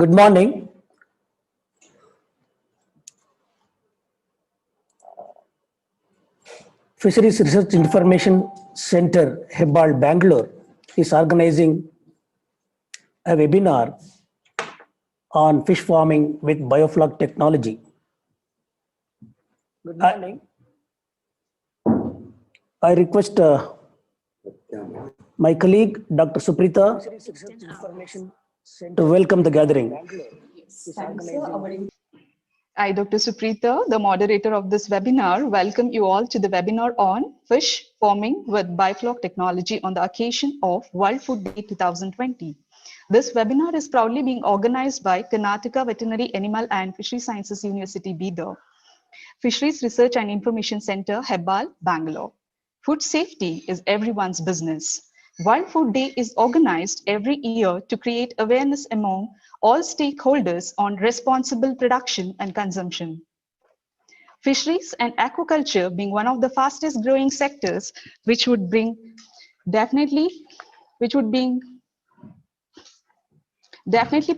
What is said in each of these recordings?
Good morning. Fisheries Research Information Center, Hebbal, Bangalore is organizing a webinar on fish farming with bioflok technology. Good morning. I request my colleague, Dr. Suprita, to welcome the gathering. I, Dr. Suprita, the moderator of this webinar, welcome you all to the webinar on fish farming with bioflok technology on the occasion of World Food Day 2020. This webinar is proudly being organized by Karnataka Veterinary Animal and Fishery Sciences University, Bidar, Fisheries Research and Information Center, Hebbal, Bangalore. Food safety is everyone's business. World Food Day is organized every year to create awareness among all stakeholders on responsible production and consumption. Fisheries and aquaculture being one of the fastest growing sectors, which would definitely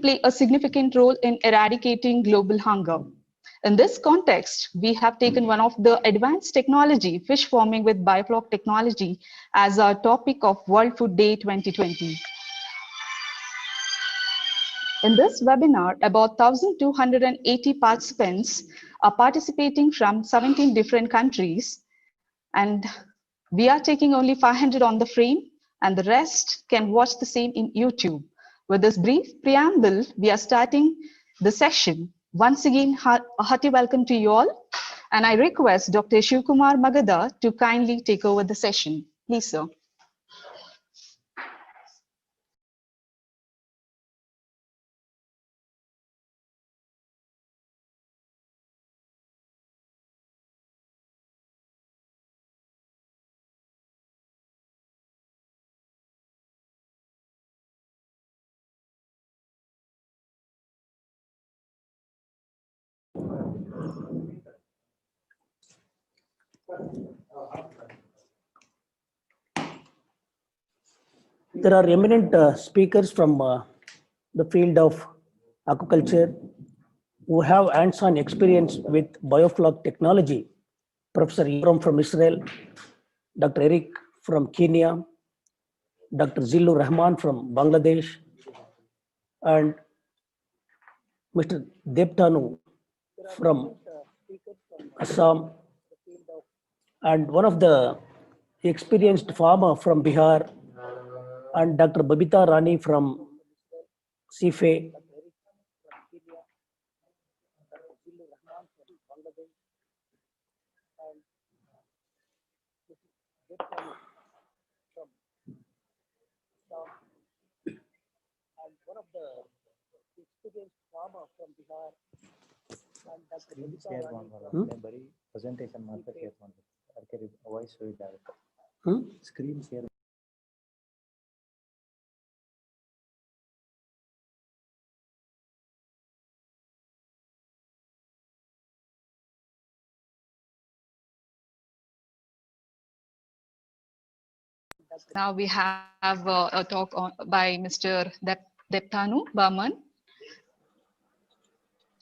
play a significant role in eradicating global hunger. In this context, we have taken one of the advanced technology, fish farming with bioflok technology, as our topic of World Food Day 2020. In this webinar, about 1,280 participants are participating from 17 different countries, and we are taking only 500 on the frame, and the rest can watch the same in YouTube. With this brief preamble, we are starting the session. Once again, a hearty welcome to you all, and I request Dr. Shivkumar Magadha to kindly take over the session. Please, sir. There are eminent speakers from the field of aquaculture who have hands-on experience with bioflok technology. Professor Ibram from Israel, Dr. Eric from Kenya, Dr. Zillur Rahman from Bangladesh, and Mr. Deptanu from Assam, and one of the experienced farmer from Bihar, and Dr. Babita Rani from CIFE, and one of the experienced farmer from Bihar, and Dr. Babita Rani. presentation ಮಾತ್ರ share ಮಾಡಬೇಕು ಅದಕ್ಕೆ voice ಇದಾಗುತ್ತೆ screen share. Now we have a talk by Mr. Deptanu Barman,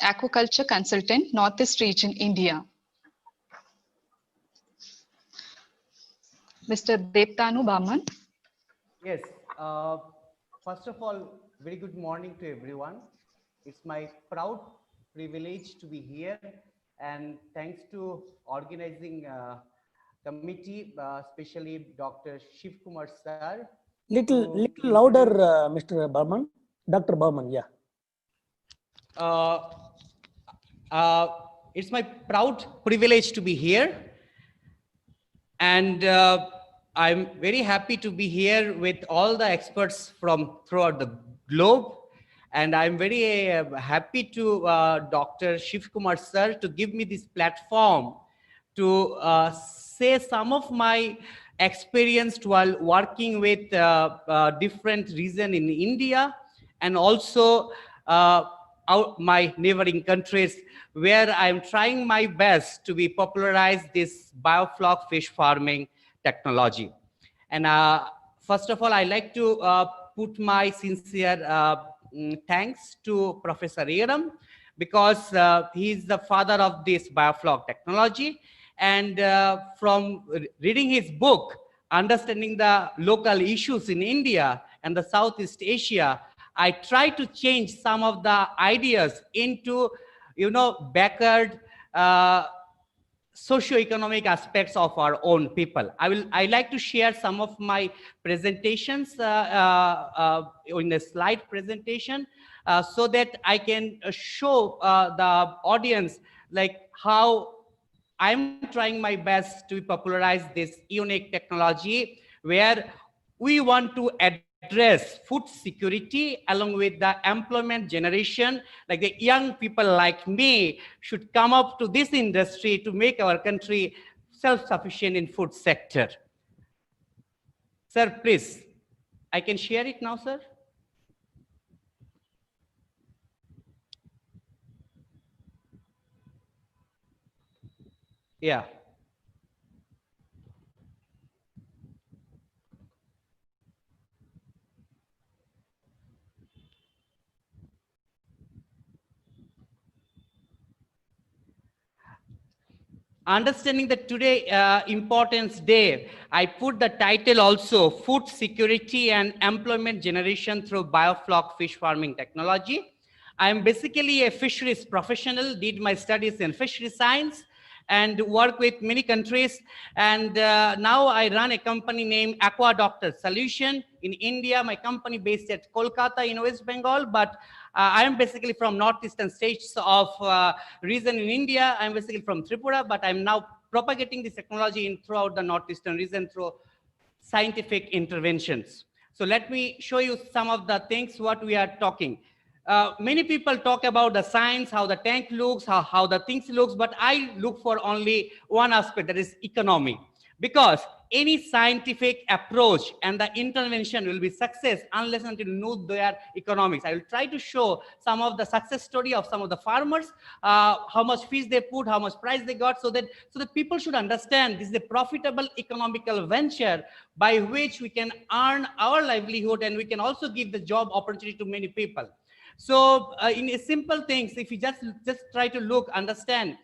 aquaculture consultant, Northeast region, India. Mr. Deptanu Barman. Yes, first of all, very good morning to everyone. It's my proud privilege to be here, and thanks to organizing committee, especially Dr. Shiv Kumar sir. Little louder, Mr. Barman. Dr. Barman, yeah. It's my proud privilege to be here, and I'm very happy to be here with all the experts from throughout the globe. And I'm very happy to Dr. Shiv Kumar sir to give me this platform to say some of my experience while working with different region in India, and also my neighboring countries, where I'm trying my best to be popularize this bioflok fish farming technology. And first of all, I like to put my sincere thanks to Professor Eram, because he is the father of this biofloc technology. And from reading his book, understanding the local issues in India and the Southeast Asia, I try to change some of the ideas into, backward socio-economic aspects of our own people. I like to share some of my presentations in the slide presentation, so that I can show the audience like how I'm trying my best to popularize this unique technology, where we want to address food security along with the employment generation. Like the young people like me should come up to this industry to make our country self-sufficient in food sector. Sir, please, I can share it now, sir. Yeah. Understanding that today Importance Day, I put the title also, Food Security and Employment Generation through Biofloc Fish Farming Technology. I'm basically a fisheries professional, did my studies in fishery science and work with many countries. And now I run a company named Aqua Doctor Solution in India. My company based at Kolkata in West Bengal, but I am basically from northeastern states of region in India. I'm basically from Tripura, but I'm now propagating this technology throughout the northeastern region through scientific interventions. So let me show you some of the things what we are talking. Many people talk about the science, how the tank looks, how the things looks, but I look for only one aspect, that is economy. Because any scientific approach and the intervention will be success unless until you know their economics. I will try to show some of the success story of some of the farmers, how much fees they put, how much price they got, so that people should understand this is a profitable economical venture by which we can earn our livelihood, and we can also give the job opportunity to many people. So in simple things, if you just try to look, understand,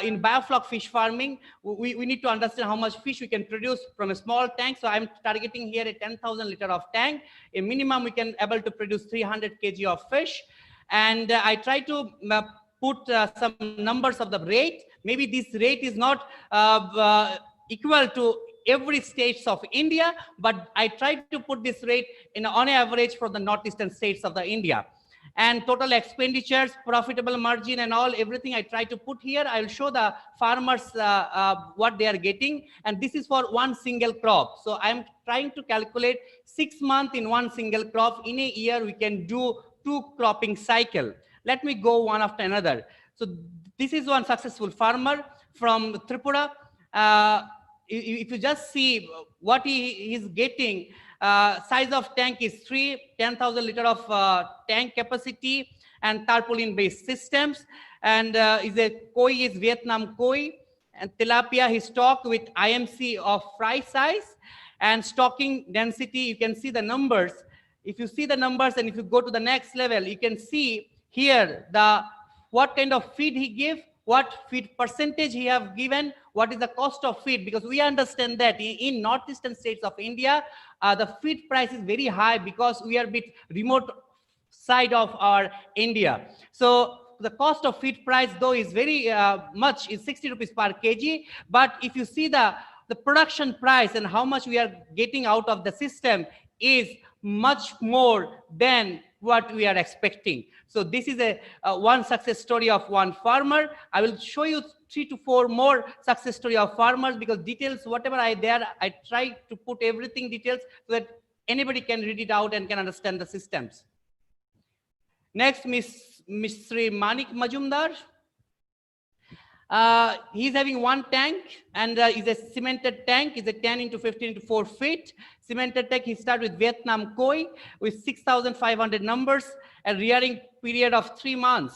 in biofloc fish farming, we need to understand how much fish we can produce from a small tank. So I'm targeting here a 10,000 liter of tank. A minimum we can able to produce 300 kg of fish. And I try to put some numbers of the rate. Maybe this rate is not equal to every states of India, but I try to put this rate on average for the northeastern states of the India. And total expenditures, profitable margin and all, everything I try to put here. I'll show the farmers what they are getting. And this is for one single crop. So I'm trying to calculate 6 months in one single crop. In a year, we can do 2 cropping cycle. Let me go one after another. So this is one successful farmer from Tripura. If you just see what he is getting, size of tank is 10,000 liter of tank capacity, and tarpaulin based systems. And is a koi is Vietnam koi, and tilapia he stocked with IMC of fry size. And stocking density, you can see the numbers. If you see the numbers and if you go to the next level, you can see here what kind of feed he give, what feed percentage he have given, what is the cost of feed, because we understand that in northeastern states of India, the feed price is very high because we are a bit remote side of our India. So the cost of feed price though is very much, is 60 rupees per kg. But if you see the production price and how much we are getting out of the system is much more than what we are expecting. So this is a one success story of one farmer. I will show you 3 to 4 more success story of farmers, because details, whatever I try to put everything details so that anybody can read it out and can understand the systems. Next, Miss Sri Manik Majumdar. He's having one tank, and is a cemented tank. Is a 10 into 15 into 4 feet cemented tank. He started with Vietnam koi with 6,500 numbers, and rearing period of 3 months.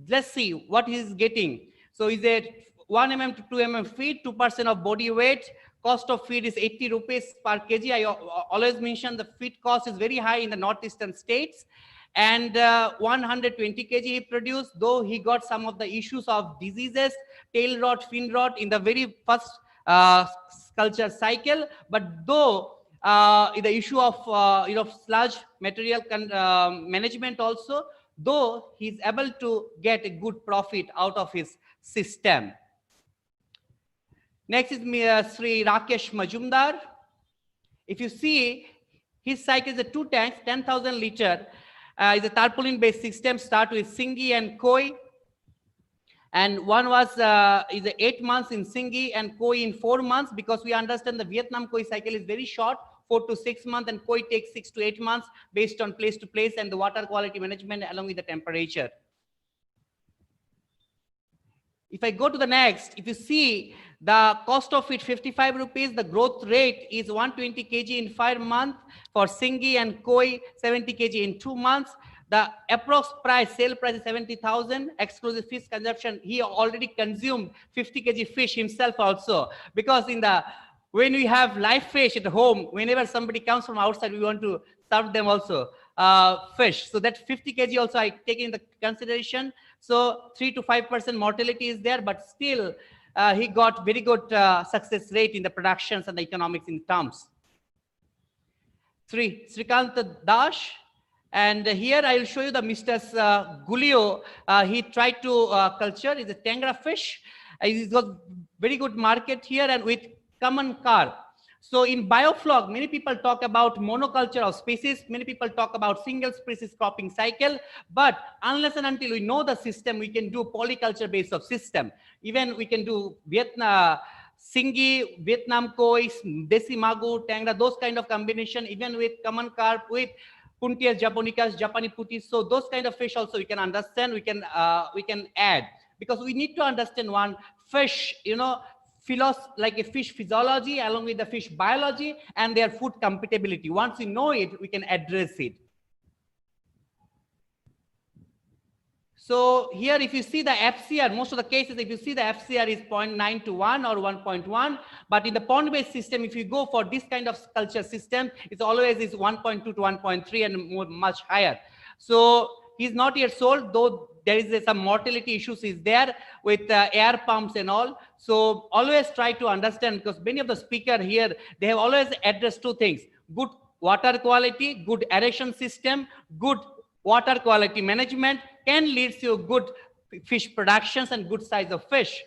Let's see what he's getting. So is it 1 mm to 2 mm feed, 2% of body weight. Cost of feed is 80 rupees per kg. I always mention the feed cost is very high in the northeastern states. and 120 kg he produced, though he got some of the issues of diseases, tail rot, fin rot in the very first culture cycle. But though the issue of sludge material management also, though he's able to get a good profit out of his system. Next is Sri Rakesh Majumdar. If you see, his cycle is a 2 tanks, 10,000 liter. Is a tarpaulin based system, start with Singhi and Koi. And one was is 8 months in Singhi and Koi in 4 months, because we understand the Vietnam Koi cycle is very short, 4 to 6 months, and Koi takes 6 to 8 months based on place to place and the water quality management along with the temperature. If I go to the next, if you see the cost of it 55 rupees, the growth rate is 120 kg in 5 months for Singhi and Koi, 70 kg in 2 months. The approx price, sale price is 70,000, exclusive fish consumption. He already consumed 50 kg fish himself also, because when we have live fish at home, whenever somebody comes from outside, we want to serve them also fish. So that 50 kg also I take into consideration. So 3 to 5% mortality is there, but still he got very good success rate in the productions and the economics in terms. Srikant Dash. And here I will show you the Mr. Gulio. He tried to culture is a Tangra fish. He's got very good market here, and with common carp. So in bioflog, many people talk about monoculture of species. Many people talk about single species cropping cycle. But unless and until we know the system, we can do polyculture based of system. Even we can do Vietnam, Singhi, Vietnam Koi, Desi Magu, Tangra, those kind of combination, even with common carp, with Puntias japonicas, Japani putis. So those kind of fish also we can understand, we can add, because we need to understand one fish, like a fish physiology along with the fish biology and their food compatibility. Once we know it, we can address it. So here, if you see the FCR, most of the cases, if you see the FCR is 0.9 to 1 or 1.1, but in the pond-based system, if you go for this kind of culture system, it's always is 1.2 to 1.3 and much higher. So he's not yet sold, though there is some mortality issues is there with air pumps and all. So always try to understand, because many of the speakers here, they have always addressed two things: good water quality, good aeration system, good water quality management can lead to good fish productions and good size of fish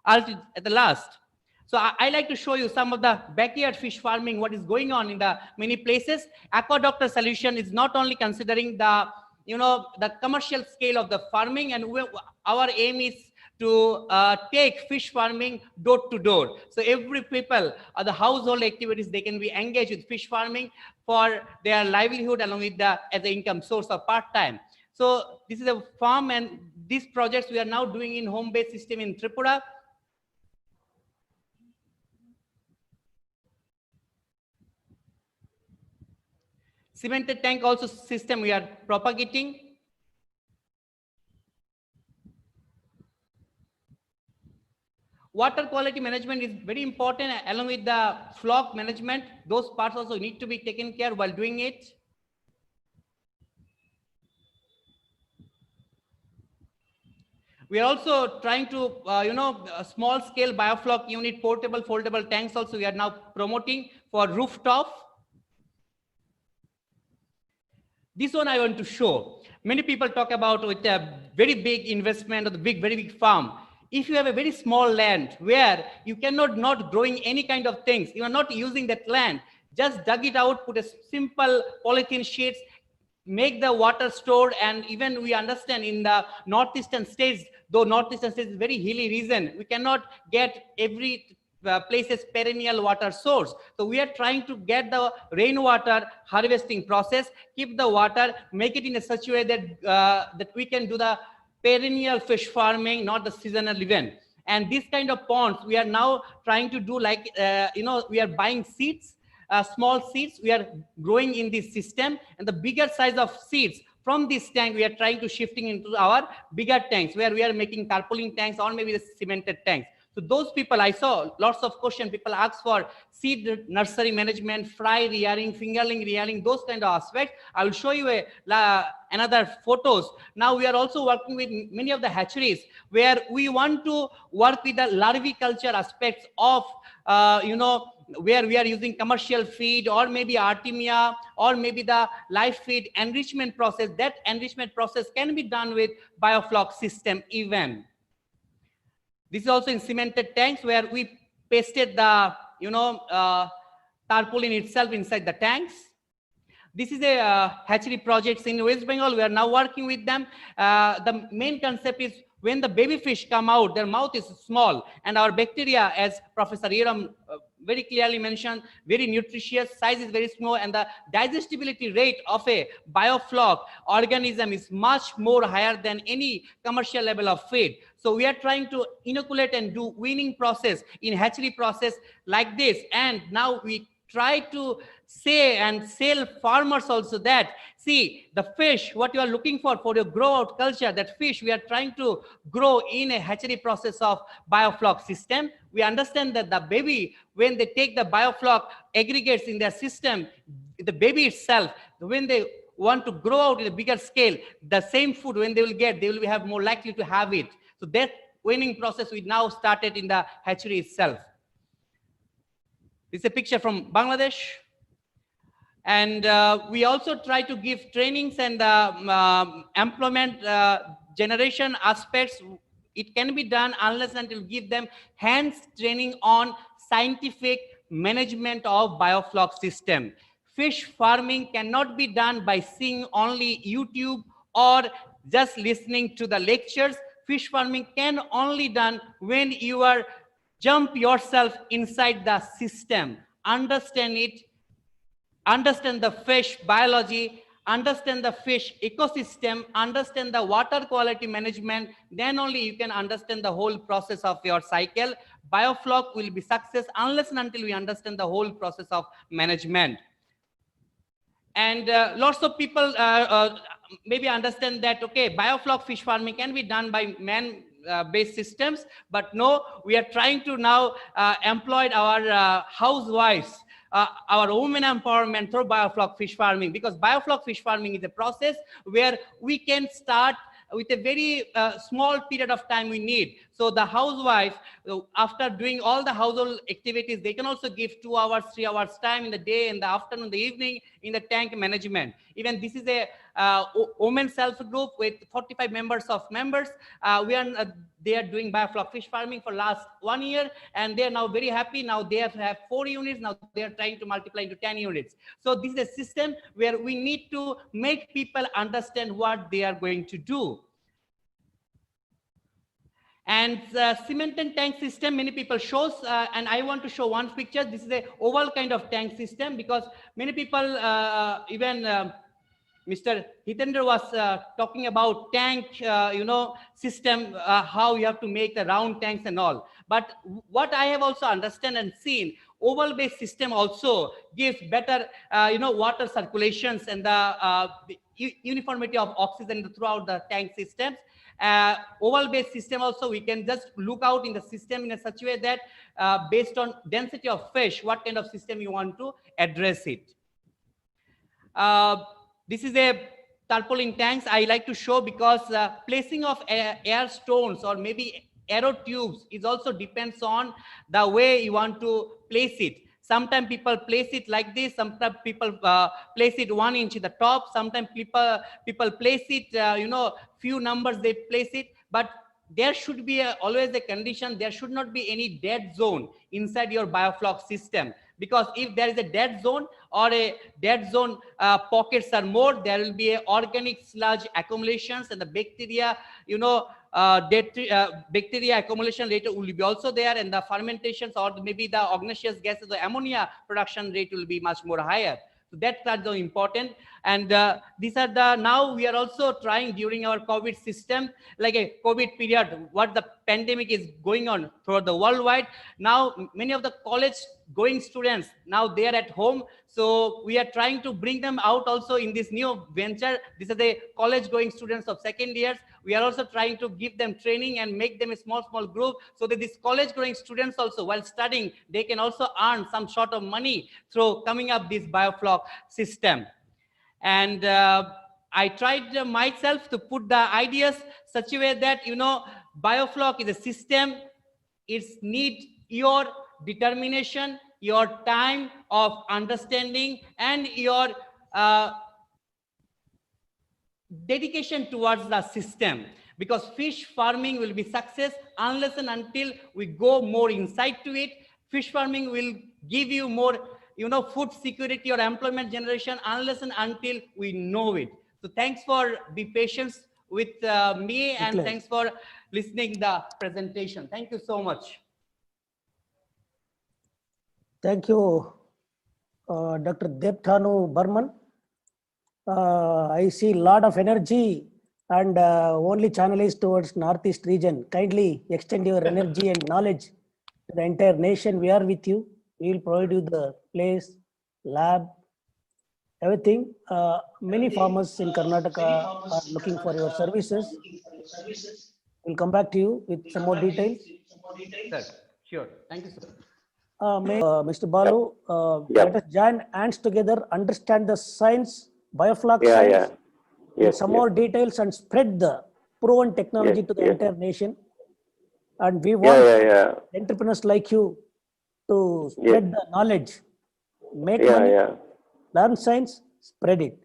at the last. So I like to show you some of the backyard fish farming, what is going on in the many places. Aquadoctor solution is not only considering the commercial scale of the farming, and our aim is to take fish farming door to door. So every people or the household activities, they can be engaged with fish farming for their livelihood along with as an income source or part-time. So this is a farm, and these projects we are now doing in home-based system in Tripura. Cemented tank also system we are propagating. Water quality management is very important along with the flock management. Those parts also need to be taken care while doing it. We are also trying to, small scale bioflock unit, portable, foldable tanks also we are now promoting for rooftop. This one I want to show. Many people talk about with a very big investment or the very big farm. If you have a very small land where you cannot not growing any kind of things, you are not using that land, just dug it out, put a simple polythene sheets, make the water stored. And even we understand in the northeastern states, though northeastern states is very hilly region, we cannot get every places perennial water source. So we are trying to get the rainwater harvesting process, keep the water, make it in a such a way that that we can do the perennial fish farming, not the seasonal event. And this kind of ponds we are now trying to do, like we are buying seeds, small seeds we are growing in this system, and the bigger size of seeds from this tank we are trying to shifting into our bigger tanks where we are making tarpaulin tanks or maybe the cemented tanks. So those people, I saw lots of questions. People ask for seed nursery management, fry rearing, fingerling rearing, those kind of aspects. I will show you another photos. Now we are also working with many of the hatcheries where we want to work with the larviculture aspects of, where we are using commercial feed or maybe Artemia or maybe the live feed enrichment process. That enrichment process can be done with biofloc system even. This is also in cemented tanks where we pasted the, tarpaulin itself inside the tanks. This is a hatchery projects in West Bengal. We are now working with them. The main concept is when the baby fish come out, their mouth is small, and our bacteria, as Professor Iram very clearly mentioned, very nutritious, size is very small, and the digestibility rate of a biofloc organism is much more higher than any commercial level of feed. So we are trying to inoculate and do weaning process in hatchery process like this, and now we try to say and sell farmers also that, see, the fish, what you are looking for your grow out culture, that fish we are trying to grow in a hatchery process of biofloc system. We understand that the baby, when they take the biofloc aggregates in their system, the baby itself, when they want to grow out in a bigger scale, the same food when they will get, they will have more likely to have it. So that weaning process we now started in the hatchery itself. This is a picture from Bangladesh. And we also try to give trainings and employment generation aspects. It can be done unless and until give them hands training on scientific management of biofloc system. Fish farming cannot be done by seeing only YouTube or just listening to the lectures. Fish farming can only done when you are jump yourself inside the system, understand it, understand the fish biology, understand the fish ecosystem, understand the water quality management, then only you can understand the whole process of your cycle. Biofloc will be success unless and until we understand the whole process of management. And lots of people maybe understand that, okay, biofloc fish farming can be done by man-based systems, but no, we are trying to now employ our housewives, our women empowerment through biofloc fish farming, because biofloc fish farming is a process where we can start with a very small period of time we need. So the housewife, after doing all the household activities, they can also give 2 hours, 3 hours time in the day, in the afternoon, the evening, in the tank management. Even this is a women self-group with 45 members of members. They are doing biofloc fish farming for last 1 year, and they are now very happy. Now they have 4 units. Now they are trying to multiply into 10 units. So this is a system where we need to make people understand what they are going to do. And the cemented tank system, many people shows, and I want to show one picture. This is a oval kind of tank system, because many people, even Mr. Hitendra was talking about tank, system, how you have to make the round tanks and all. But what I have also understand and seen, oval-based system also gives better, water circulations and the uniformity of oxygen throughout the tank systems. Oval-based system also, we can just look out in the system in a such way that based on density of fish, what kind of system you want to address it. This is a tarpaulin tanks I like to show, because placing of air stones or maybe aero tubes is also depends on the way you want to place it. Sometimes people place it like this. Sometimes people place it 1 inch at the top. Sometimes people place it, few numbers they place it. But there should be always a condition. There should not be any dead zone inside your biofloc system. Because if there is a dead zone or a dead zone pockets are more, there will be a organic sludge accumulations, and the bacteria, bacteria accumulation rate will be also there, and the fermentations or maybe the ognoxious gases, the ammonia production rate will be much more higher. So that's also important. And these are the, now we are also trying during our COVID system, like a COVID period, what the pandemic is going on throughout the worldwide. Now, many of the college going students, now they are at home. So we are trying to bring them out also in this new venture. These are the college going students of second years. We are also trying to give them training and make them a small group, so that these college going students also, while studying, they can also earn some sort of money through coming up this BioFloc system. And I tried myself to put the ideas such a way that, you know, BioFloc is a system. It's need your determination, your time of understanding, and your dedication towards the system, because fish farming will be success unless and until we go more inside to it. Fish farming will give you more, you know, food security or employment generation unless and until we know it. So thanks for be patient with me, and Nicholas. thanks for listening the presentation. Thank you so much. Thank you, Dr. Debtanu Burman. I see a lot of energy, and only channel is towards Northeast region. Kindly extend your energy and knowledge to the entire nation. We are with you. We will provide you the place, lab, everything. Many farmers in Karnataka are looking for your services. We'll come back to you with some more details. Sir, sure. Thank you, sir. Mr. Balu, let us join hands together, understand the science, BioFloc science, in some more details, and spread the proven technology to the entire nation. And we want entrepreneurs like you to spread the knowledge, make money, learn science, spread it.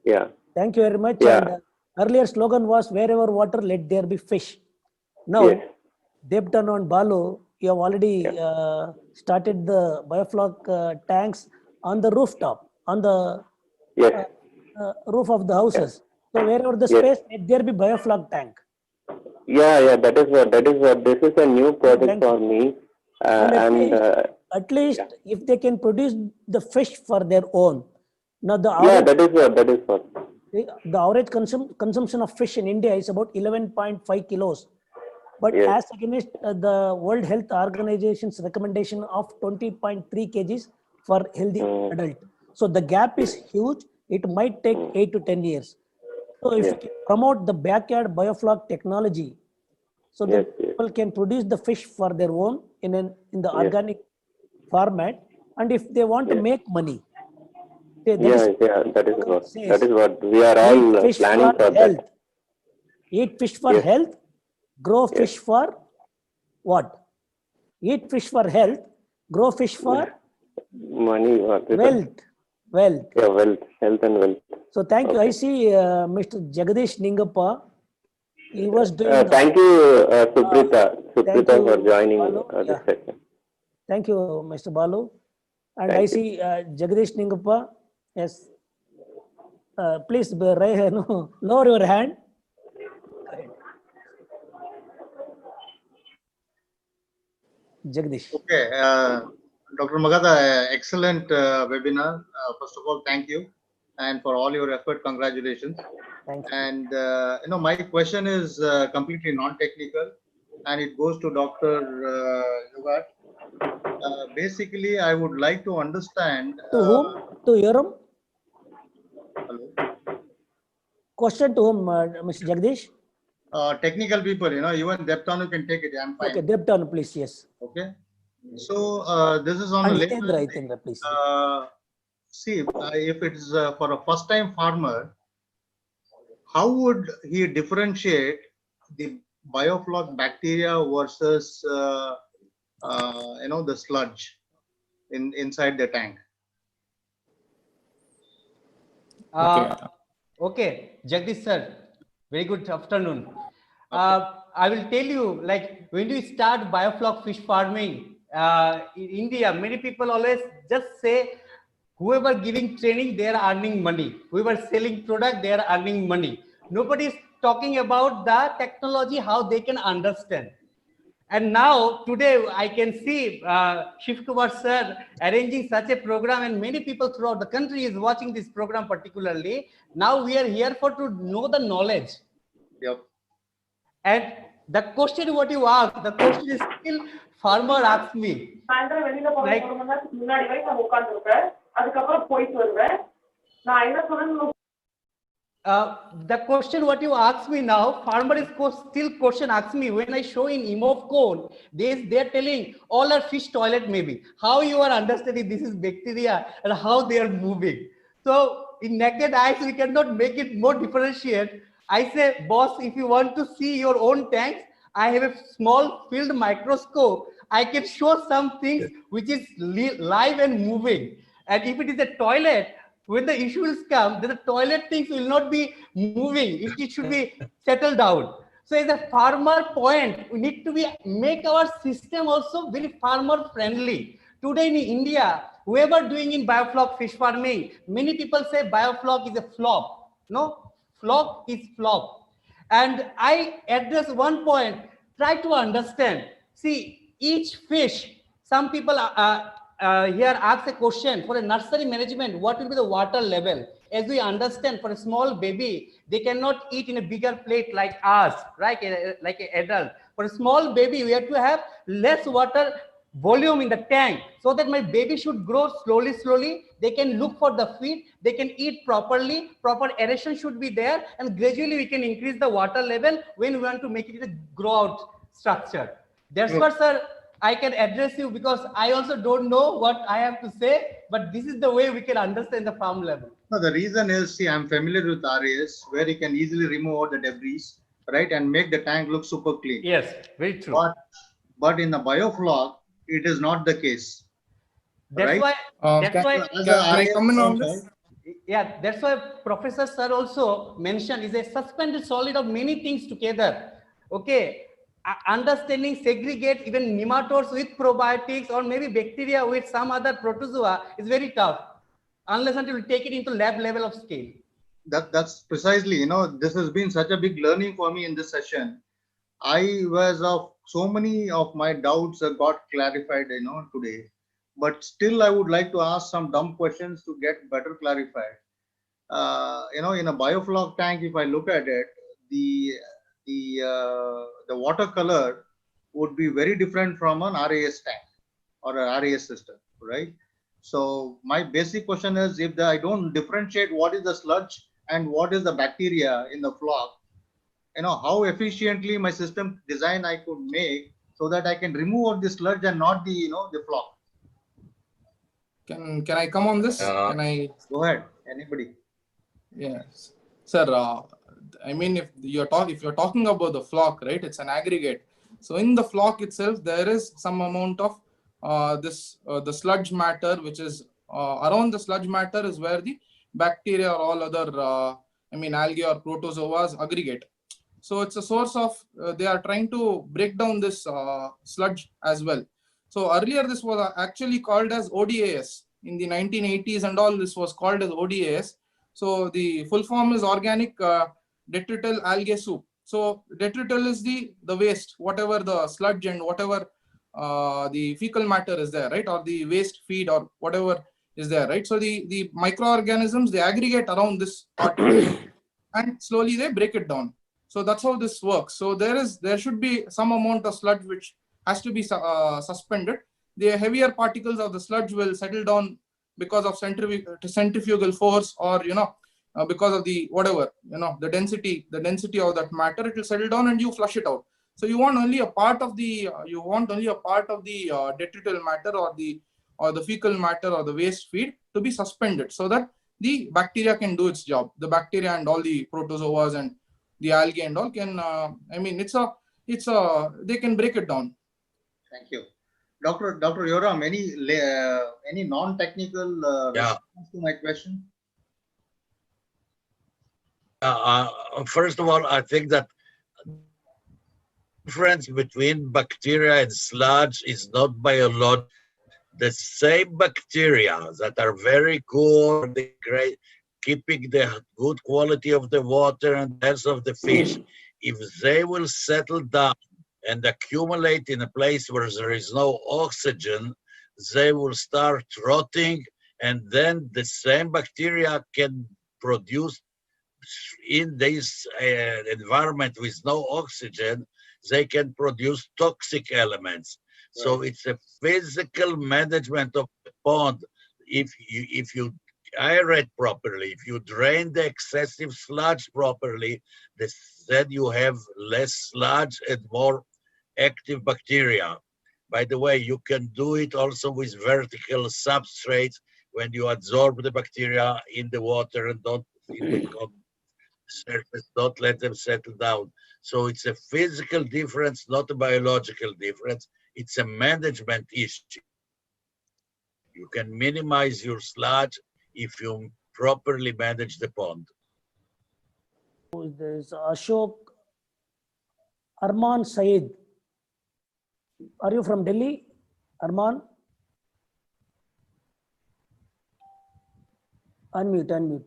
Thank you very much. And earlier slogan was, wherever water, let there be fish. Now, Debtanu and Balu, you have already started the BioFloc tanks on the rooftop, on the roof of the houses. So wherever the space, let there be BioFloc tank. That is what this is a new project for me. At least if they can produce the fish for their own. Now the that is what. The average consumption of fish in India is about 11.5 kilos. But as against the World Health Organization's recommendation of 20.3 kgs for healthy adult. So the gap is huge. It might take 8 to 10 years. So if you can promote the backyard BioFloc technology, so that people can produce the fish for their own in the organic format, and if they want to make money, that is what we are all planning for that. Eat fish for health, grow fish for what? Eat fish for health, grow fish for money, wealth. Health and wealth. So thank you. I see Mr. Jagadish Ningappa. He was doing. Thank you, Suprita for joining this session. Thank you, Mr. Balu. And I see Jagadish Ningappa. Yes. Please lower your hand. Jagdish. Okay, Dr. Magadha, excellent webinar. First of all, thank you, and for all your effort, congratulations. Thank you. And my question is completely non-technical, and it goes to Dr. Yugat. Basically, I would like to understand. To whom? To Yoram? Hello. Question to whom, Mr. Jagdish? Technical people, even Debtanu can take it. I'm fine. Okay, Debtanu, please. Yes. Okay. So this is on the Hitendra, please. See, if it's for a first-time farmer, how would he differentiate the BioFloc bacteria versus the sludge inside the tank? Okay, Jagdish sir, very good afternoon. I will tell you, like, when you start BioFloc fish farming in India, many people always just say, whoever giving training, they are earning money. Whoever selling product, they are earning money. Nobody is talking about the technology, how they can understand. And now today I can see Shiv Kumar sir arranging such a program, and many people throughout the country is watching this program particularly. Now we are here for to know the knowledge. Yep. And the question what you ask, the question is still farmer asks me. Like, the question what you ask me now, farmer is still question asks me when I show in EMOF cone, they're telling all are fish toilet maybe. How you are understanding this is bacteria and how they are moving. So in naked eyes, we cannot make it more differentiate. I say, boss, if you want to see your own tanks, I have a small field microscope. I can show some things which is live and moving. And if it is a toilet, when the issues come, then the toilet things will not be moving. It should be settled down. So as a farmer point, we need to make our system also very farmer friendly. Today in India, whoever doing in biofloc fish farming, many people say biofloc is a flop. No, flock is flop. And I address one point, try to understand. See, each fish, some people here ask a question for a nursery management, what will be the water level? As we understand, for a small baby, they cannot eat in a bigger plate like us, right? Like an adult. For a small baby, we have to have less water volume in the tank so that my baby should grow slowly. They can look for the feed, they can eat properly, proper aeration should be there, and gradually we can increase the water level when we want to make it a grow out structure. That's what, sir, I can address you, because I also don't know what I have to say, but this is the way we can understand the farm level. No, the reason is, see, I'm familiar with RAS, where you can easily remove all the debris, right, and make the tank look super clean. Yes, very true. But in the biofloc, it is not the case. That's right? why. Can I come in on this? Yeah, that's why Professor Sir also mentioned is a suspended solid of many things together. Okay, understanding segregate even nematodes with probiotics or maybe bacteria with some other protozoa is very tough, unless until you take it into lab level of scale. That's precisely, you know, this has been such a big learning for me in this session. I was of so many of my doubts got clarified, you know, today. But still, I would like to ask some dumb questions to get better clarified. You know, in a biofloc tank, if I look at it, the water color would be very different from an RAS tank or a RAS system, right? So my basic question is, if I don't differentiate what is the sludge and what is the bacteria in the floc, you know, how efficiently my system design I could make so that I can remove all the sludge and not the, you know, the floc. Can I come on this? Can I go ahead? Anybody? Yes, sir. I mean, if you're talking about the floc, right? It's an aggregate. So in the floc itself, there is some amount of the sludge matter, which is around the sludge matter is where the bacteria or all other I mean algae or protozoas aggregate. So it's a source of they are trying to break down this sludge as well. So earlier this was actually called as ODAS. In the 1980s and all, this was called as ODAS. So the full form is organic detrital algae soup. So detrital is the waste, whatever the sludge and whatever the fecal matter is there, right? Or the waste feed or whatever is there, right? So the microorganisms, they aggregate around this particle and slowly they break it down. So that's how this works. So there should be some amount of sludge which has to be suspended. The heavier particles of the sludge will settle down because of centrifugal force, or you know, because of the whatever, you know, the density of that matter. It will settle down and you flush it out. So you want only a part of the detrital matter or the fecal matter or the waste feed to be suspended, so that the bacteria can do its job. The bacteria and all the protozoas and the algae and all can. I mean, they can break it down. Thank you. Dr. Yoram, any non-technical response to my question? First of all, I think that the difference between bacteria and sludge is not biological. The same bacteria that are very good, great, keeping the good quality of the water and health of the fish, if they will settle down and accumulate in a place where there is no oxygen, they will start rotting, and then the same bacteria can produce in this environment with no oxygen, they can produce toxic elements. So it's a physical management of the pond. If you aerate properly, if you drain the excessive sludge properly, then you have less sludge and more active bacteria. By the way, you can do it also with vertical substrates when you absorb the bacteria in the water and don't in the surface, don't let them settle down. So it's a physical difference, not a biological difference. It's a management issue. You can minimize your sludge if you properly manage the pond. There's Ashok Arman Saeed. Are you from Delhi, Arman? Unmute.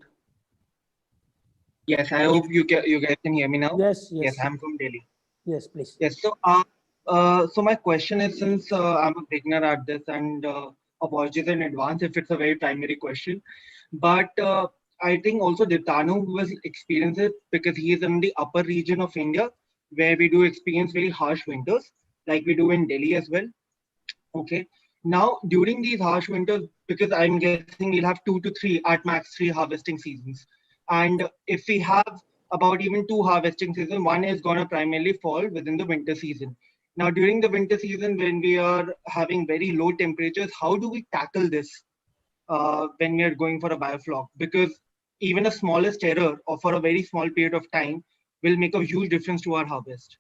Yes, I hope you guys can hear me now. Yes. Yes, I'm from Delhi. Yes, please. Yes, so so my question is, since I'm a beginner at this, and apologies in advance if it's a very primary question, but I think also Ditanu will experience it because he is in the upper region of India, where we do experience very harsh winters, like we do in Delhi as well. Okay. Now, during these harsh winters, because I'm guessing we'll have 2 to 3, at max 3 harvesting seasons. And if we have about even 2 harvesting seasons, one is going to primarily fall within the winter season. Now, during the winter season, when we are having very low temperatures, how do we tackle this when we are going for a biofloc? Because even a smallest error or for a very small period of time will make a huge difference to our harvest.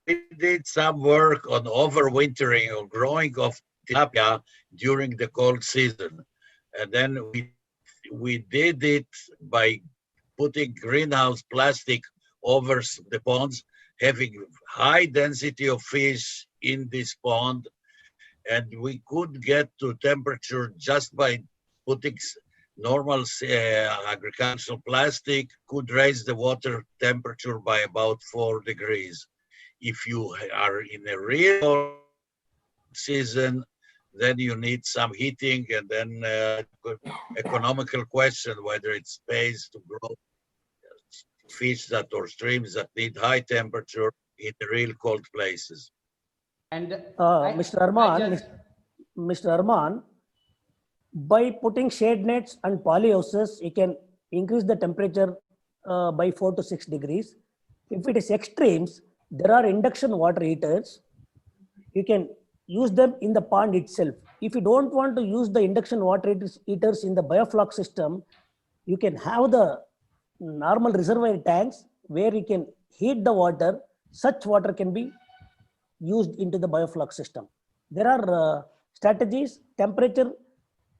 We did some work on overwintering or growing of tilapia during the cold season. And then we did it by putting greenhouse plastic over the ponds, having high density of fish in this pond. And we could get to temperature just by putting normal agricultural plastic, could raise the water temperature by about 4 degrees. If you are in a real season, then you need some heating, and then economical question whether it pays to grow fish or streams that need high temperature in the real cold places. And Mr. Arman, by putting shade nets and polyhouses, you can increase the temperature by 4 to 6 degrees. If it is extremes, there are induction water heaters. You can use them in the pond itself. If you don't want to use the induction water heaters in the biofloc system, you can have the normal reservoir tanks where you can heat the water. Such water can be used into the biofloc system. There are strategies. Temperature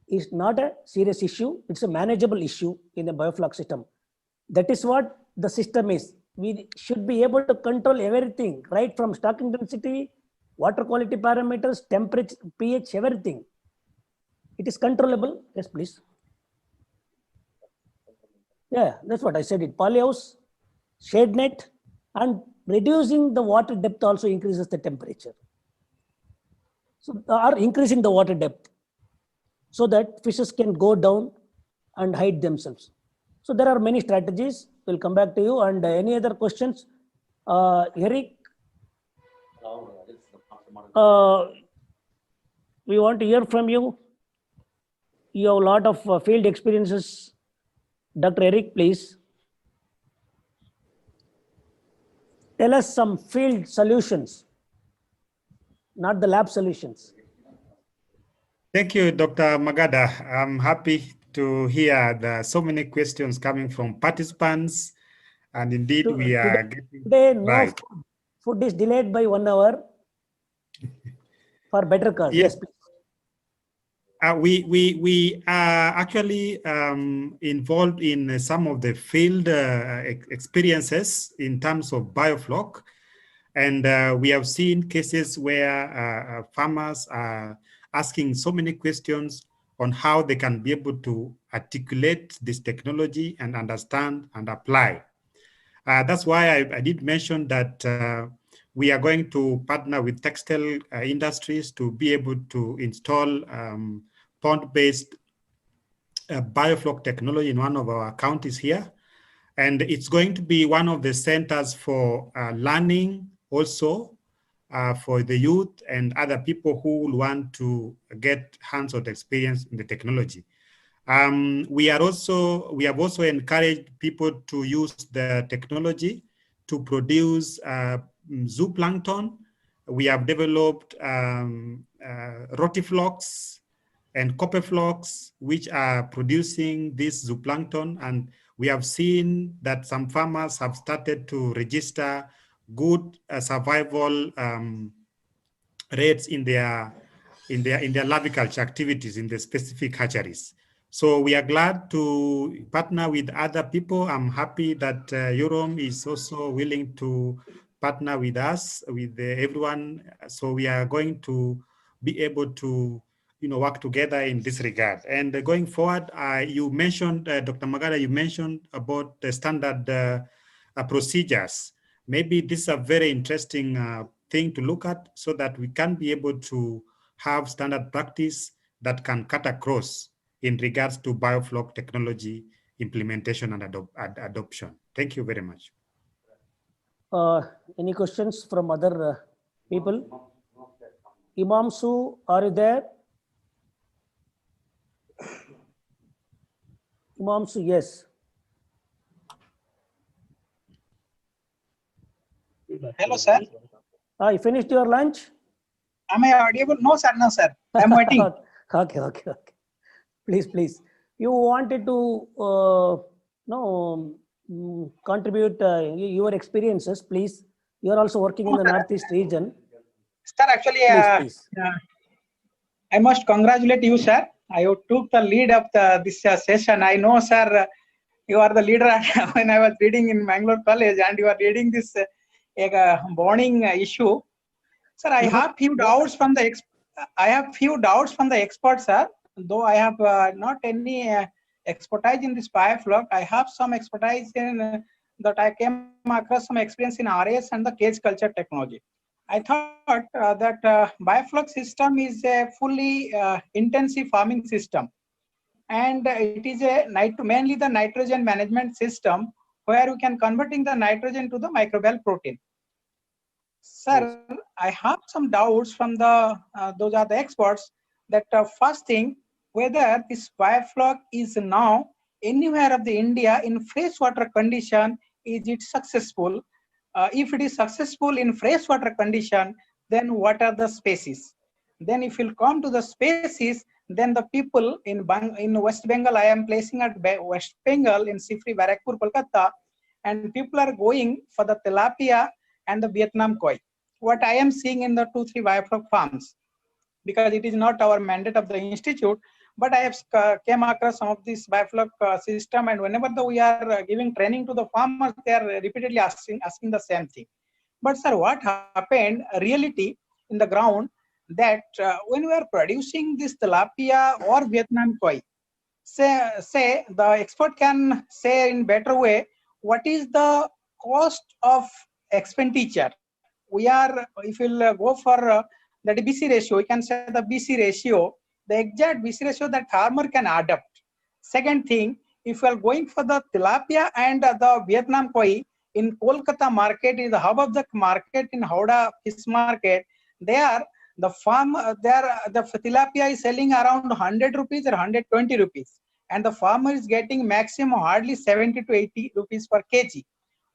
is not a serious issue. It's a manageable issue in a biofloc system. That is what the system is. We should be able to control everything, right from stocking density, water quality parameters, temperature, pH, everything. It is controllable. Yes, please. Yeah, that's what I said. It polyhouse, shade net, and reducing the water depth also increases the temperature. So, or increasing the water depth so that fishes can go down and hide themselves. So there are many strategies. We'll come back to you. And any other questions? Eric, we want to hear from you. You have a lot of field experiences. Dr. Eric, please. Tell us some field solutions, not the lab solutions. Thank you, Dr. Magada. I'm happy to hear so many questions coming from participants. And indeed, we are getting today, no right. Food is delayed by 1 hour for better cause. Yes, please. We are actually involved in some of the field experiences in terms of biofloc. And we have seen cases where farmers are asking so many questions on how they can be able to articulate this technology and understand and apply. That's why I did mention that we are going to partner with textile industries to be able to install pond-based biofloc technology in one of our counties here. And it's going to be one of the centers for learning also for the youth and other people who will want to get hands-on experience in the technology. We have also encouraged people to use the technology to produce zooplankton. We have developed rotiflocs and copperflocs, which are producing this zooplankton. And we have seen that some farmers have started to register good survival rates in their laviculture activities in the specific hatcheries. So we are glad to partner with other people. I'm happy that EUROM is also willing to partner with us, with everyone. So we are going to be able to work together in this regard. And going forward, you mentioned, Dr. Magada, you mentioned about the standard procedures. Maybe this is a very interesting thing to look at so that we can be able to have standard practice that can cut across in regards to biofloc technology implementation and adoption. Thank you very much. Any questions from other people? Imam Su, are you there? Imam Su, yes. Hello, sir. You finished your lunch? Am I audible? No, sir. No, sir. I'm waiting. Okay. Please. You wanted to contribute your experiences, please. You are also working in the Northeast region. Sir, actually, please. I must congratulate you, sir. I took the lead of this session. I know, sir, you are the leader when I was reading in Mangalore College, and you are reading this bonding issue. Sir, I have few doubts from the experts, sir. Though I have not any expertise in this biofloc, I have some expertise in that I came across some experience in RAS and the cage culture technology. I thought that biofloc system is a fully intensive farming system, and it is mainly the nitrogen management system where we can converting the nitrogen to the microbial protein. Sir, yes. I have some doubts from those are the experts that first thing, whether this biofloc is now anywhere of the India in freshwater condition, is it successful? If it is successful in freshwater condition, then what are the species? Then if you come to the species, then the people in West Bengal, I am placing at West Bengal in Sifri, Barakpur, Kolkata, and people are going for the tilapia and the Vietnam koi. What I am seeing in the 2-3 biofloc farms, because it is not our mandate of the institute, but I have came across some of this biofloc system, and whenever we are giving training to the farmers, they are repeatedly asking the same thing. But sir, what happened reality in the ground, that when we are producing this tilapia or Vietnam koi, say the expert can say in better way, what is the cost of expenditure? We are, if we'll go for the BC ratio, we can say the BC ratio, the exact BC ratio that farmer can adapt. Second thing, if we are going for the tilapia and the Vietnam koi in Kolkata market, is the hub of the market in Howrah fish market, there the tilapia is selling around 100 rupees or 120 rupees, and the farmer is getting maximum hardly 70 to 80 rupees per kg.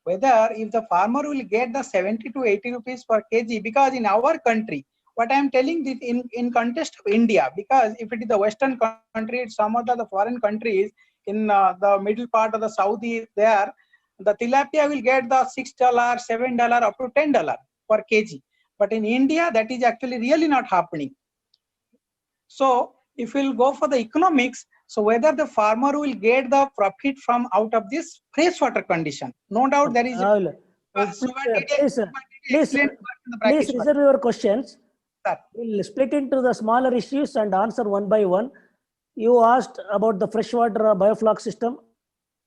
Whether if the farmer will get the 70 to 80 rupees per kg, because in our country, what I am telling this in context of India, because if it is the Western country, it's some of the foreign countries in the middle part of the Saudi, there, the tilapia will get the $6, $7, up to $10 per kg. But in India, that is actually really not happening. So if we'll go for the economics, so whether the farmer will get the profit from out of this freshwater condition, no doubt there is. Please reserve your questions. We'll split into the smaller issues and answer one by one. You asked about the freshwater biofloc system.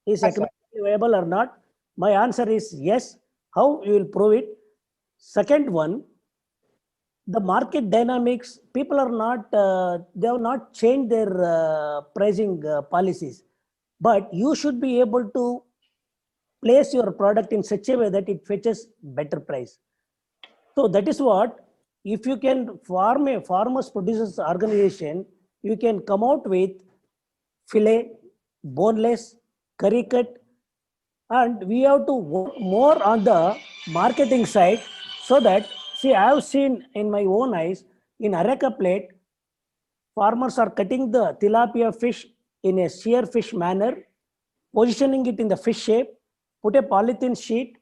Is Yes, sir. economically viable or not? My answer is yes. How you will prove it? Second one, the market dynamics, people are not, they have not changed their pricing policies, but you should be able to place your product in such a way that it fetches better price. So that is what, if you can form a farmers producers organization, you can come out with fillet, boneless, curry cut, and we have to work more on the marketing side, so that, see, I have seen in my own eyes in Areca plate, farmers are cutting the tilapia fish in a shear fish manner, positioning it in the fish shape, put a polythene sheet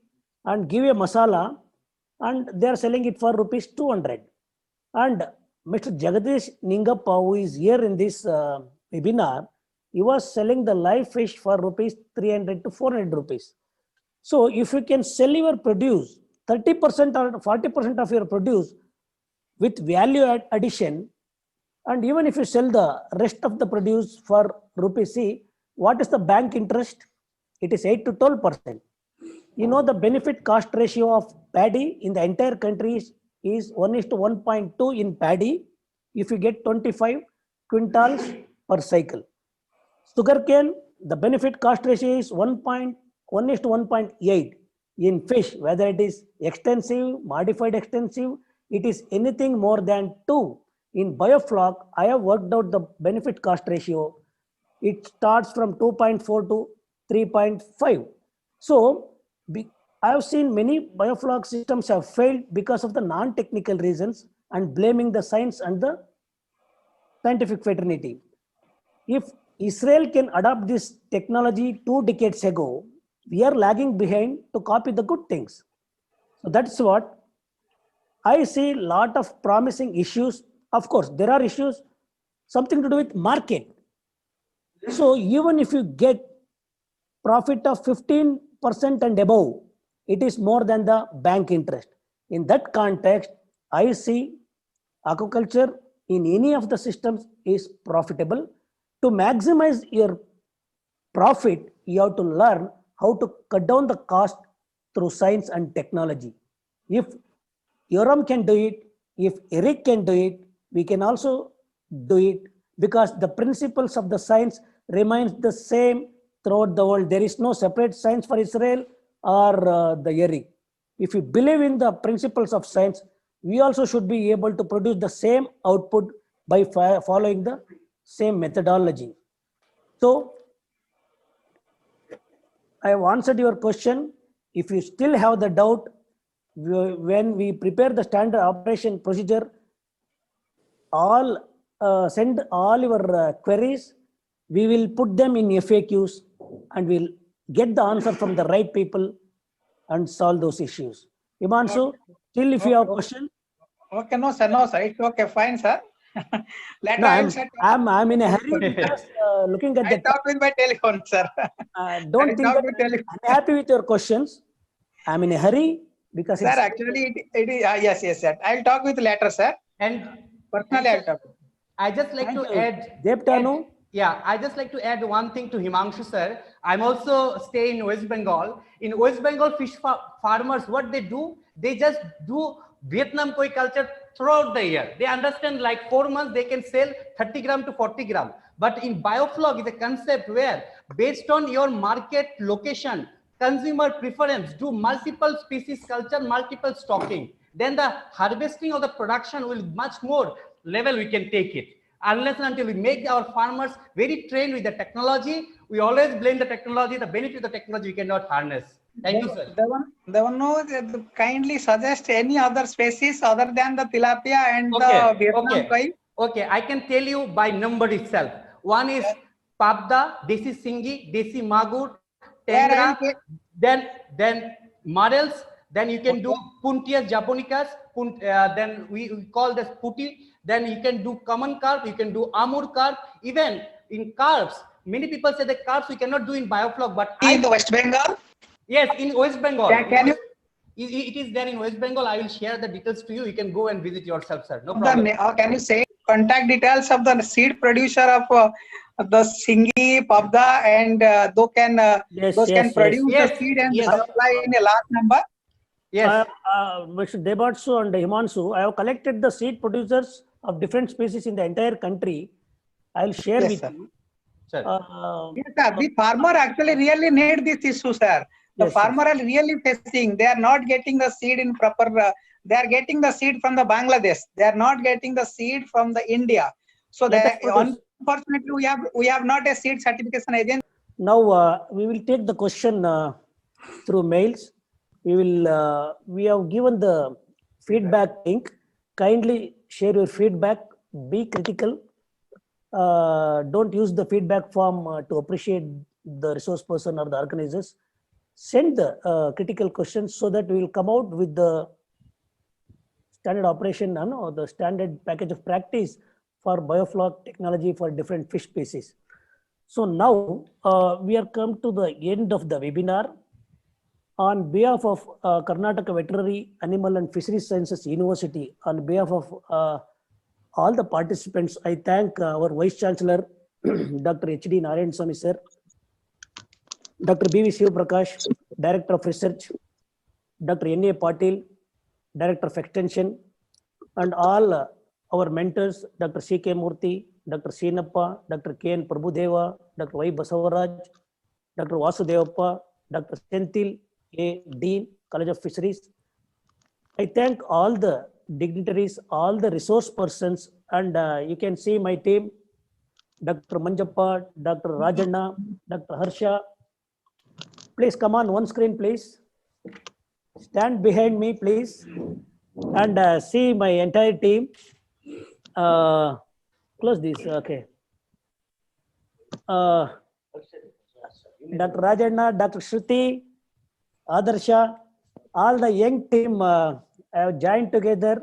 and give a masala, and they are selling it for rupees 200. And Mr. Jagadish Ningappa, who is here in this webinar, he was selling the live fish for rupees 300 to 400 rupees. So if you can sell your produce, 30% or 40% of your produce with value addition, and even if you sell the rest of the produce for rupees, see, what is the bank interest? It is 8 to 12%. You know, the benefit cost ratio of paddy in the entire country is 1:1.2 in paddy if you get 25 quintals per cycle. Sugarcane, the benefit cost ratio is 1:1.8 in fish, whether it is extensive, modified extensive, it is anything more than 2. In biofloc, I have worked out the benefit cost ratio. It starts from 2.4 to 3.5. So I have seen many biofloc systems have failed because of the non-technical reasons and blaming the science and the scientific fraternity. If Israel can adopt this technology 2 decades ago, we are lagging behind to copy the good things. So that's what I see. A lot of promising issues. Of course, there are issues, something to do with market. So even if you get profit of 15% and above, it is more than the bank interest. In that context, I see aquaculture in any of the systems is profitable. To maximize your profit, you have to learn how to cut down the cost through science and technology. If Yoram can do it, if Eric can do it, we can also do it, because the principles of the science remains the same throughout the world. There is no separate science for Israel or the Eric. If you believe in the principles of science, we also should be able to produce the same output by following the same methodology. So I have answered your question. If you still have the doubt, when we prepare the standard operation procedure, send all your queries. We will put them in FAQs and we'll get the answer from the right people and solve those issues. Himanshu, still if you have a question. Okay, no, sir, it's okay, fine, sir. Later No, I will set. I'm in a hurry because looking at I the talk with my telephone, sir. don't I think talk that with telephone. I'm happy with your questions. I'm in a hurry because Sir, actually, it is, yes, sir. I'll talk with later, sir. And Personally, I'll talk. I just like to add. Devtanu. Yeah, I just like to add one thing to Himanshu sir. I'm also stay in West Bengal. In West Bengal, fish farmers, what they do, they just do Vietnam koi culture throughout the year. They understand like 4 months they can sell 30 gram to 40 gram. But in biofloc is a concept where based on your market location, consumer preference, do multiple species culture, multiple stocking. Then the harvesting of the production will much more level we can take it. Unless and until we make our farmers very trained with the technology, we always blame the technology, the benefit of the technology we cannot harness. Thank you, sir. Devanu, kindly suggest any other species other than the tilapia and the Vietnam koi. Okay, I can tell you by number itself. One is Pabda, Desi Singi, Desi Magur, Tengra, then Marels, then you can do Puntias japonicas, then we call this Puti, then you can do common carp, you can do Amur carp, even in carps. Many people say that carps we cannot do in biofloc, but in the West Bengal? Yes, in West Bengal. Can you? It is there in West Bengal. I will share the details to you. You can go and visit yourself, sir. No problem. Can you say contact details of the seed producer of the Singi, Pabda, and those can produce Yes, the seed and yes. supply in a large number? Yes. Mr. Debatsu and Himanshu, I have collected the seed producers of different species in the entire country. I'll share Yes, with sir. you. Sir. Yes, sir. The farmer actually really need this issue, sir. The Yes, farmer are really facing. They are not getting the seed in proper. They are getting the seed from the Bangladesh. They are not getting the seed from the India. So Let us that produce. unfortunately we have not a seed certification agency. Now we will take the question through mails. We have given the feedback link. Kindly share your feedback. Be critical. Don't use the feedback form to appreciate the resource person or the organizers. Send the critical questions so that we will come out with the standard operation, the standard package of practice for biofloc technology for different fish species. So now we are come to the end of the webinar. On behalf of Karnataka Veterinary Animal and Fisheries Sciences University, on behalf of all the participants, I thank our Vice Chancellor, Dr. H.D. Narayan Swamy sir, Dr. B.V. Shiv Prakash, Director of Research, Dr. N.A. Patil, Director of Extension, and all our mentors, Dr. C.K. Murthy, Dr. Seenappa, Dr. K.N. Prabhudeva, Dr. Y. Basavaraj, Dr. Vasudevappa, Dr. Senthil A. Dean, College of Fisheries. I thank all the dignitaries, all the resource persons, and you can see my team, Dr. Manjappa, Dr. Rajanna, Dr. Harsha. Please come on one screen, please. Stand behind me, please, and see my entire team. Close this, okay. Dr. Rajanna, Dr. Shruti, Adarsha, all the young team have joined together,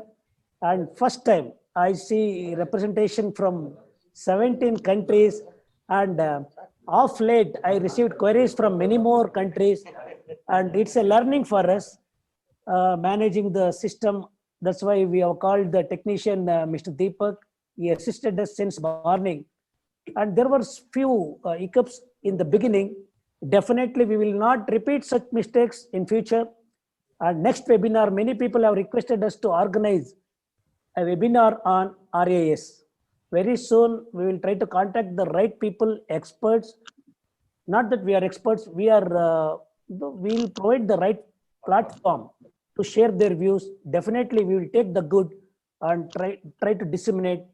and first time I see representation from 17 countries, and of late I received queries from many more countries, and it's a learning for us managing the system. That's why we have called the technician Mr. Deepak. He assisted us since morning, and there were few hiccups in the beginning. Definitely we will not repeat such mistakes in future. And next webinar, many people have requested us to organize a webinar on RAS. Very soon we will try to contact the right people, experts. Not that we are experts, we will provide the right platform to share their views. Definitely we will take the good and try to disseminate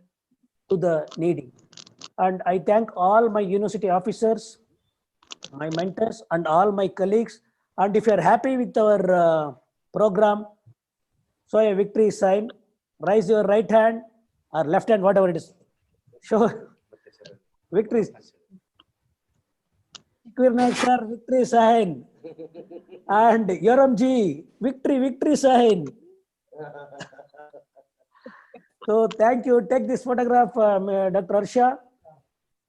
to the needy. And I thank all my university officers, my mentors, and all my colleagues. And if you are happy with our program, show a victory sign, raise your right hand or left hand, whatever it is. Show victory. Sir, victory sign. And Yoramji, victory sign. So thank you. Take this photograph, Dr. Harsha.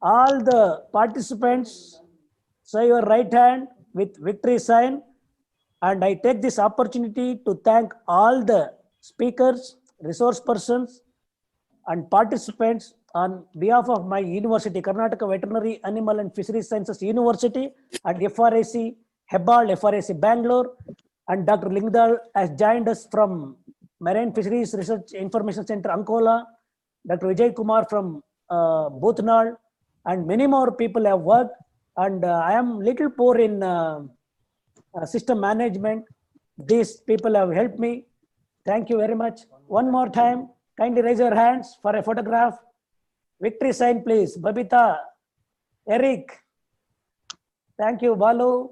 All the participants, show your right hand with victory sign. And I take this opportunity to thank all the speakers, resource persons, and participants on behalf of my university, Karnataka Veterinary Animal and Fisheries Sciences University, and FRAC, Hebbal, FRAC Bangalore, and Dr. Lingdal has joined us from Marine Fisheries Research Information Center, Ankola, Dr. Vijay Kumar from Bhutnal, and many more people have worked. And I am little poor in system management. These people have helped me. Thank you very much. One more time, kindly raise your hands for a photograph. Victory sign, please. Babita, Eric. Thank you, Balu.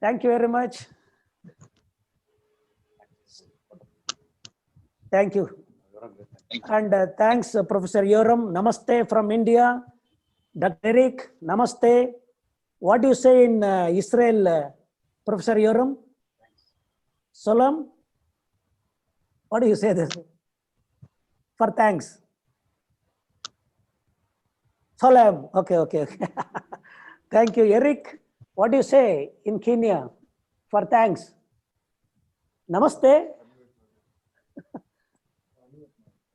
Thank you very much. Thank you. And thanks, Professor Yoram. Namaste from India. Dr. Eric, namaste. What do you say in Israel, Professor Yoram? Salam? What do you say this? For thanks. Salam. Okay. Thank you, Eric. What do you say in Kenya for thanks? Namaste.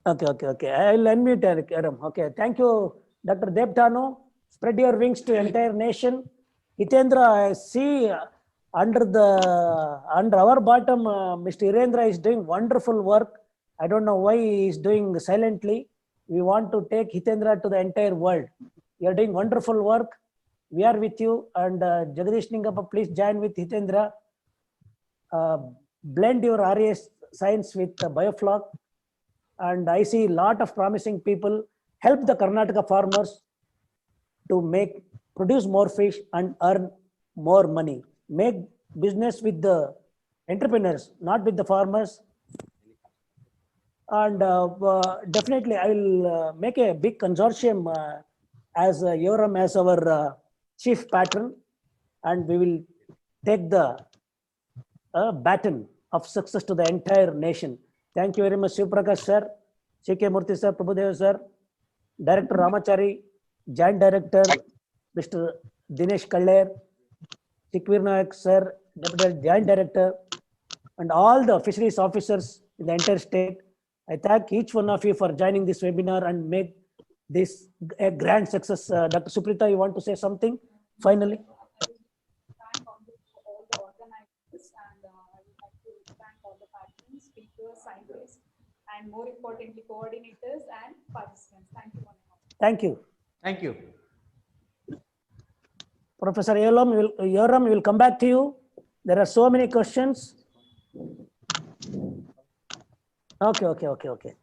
Okay. I'll unmute Aram. Okay, thank you, Dr. Debtanu. Spread your wings to entire nation. Hitendra, I see under our bottom, Mr. Irendra is doing wonderful work. I don't know why he is doing silently. We want to take Hitendra to the entire world. You are doing wonderful work. We are with you. And Jagadish Ningappa, please join with Hitendra. Blend your RAS science with Biofloc. And I see a lot of promising people. Help the Karnataka farmers to produce more fish and earn more money. Make business with the entrepreneurs, not with the farmers. And definitely I will make a big consortium as Yoram as our chief patron, and we will take the baton of success to the entire nation. Thank you very much, Shivprakash sir, C.K. Murthy sir, Prabhudev sir, Director Ramachari, Joint Director Mr. Dinesh Kaller, Sikvir Nayak sir, Deputy Joint Director, and all the fisheries officers in the entire state. I thank each one of you for joining this webinar and make this a grand success. Dr. Suprita, you want to say something finally? Speakers, scientists, and more importantly, coordinators and participants. Thank you. Thank you. Thank you. Professor Yoram, we will come back to you. There are so many questions. Okay.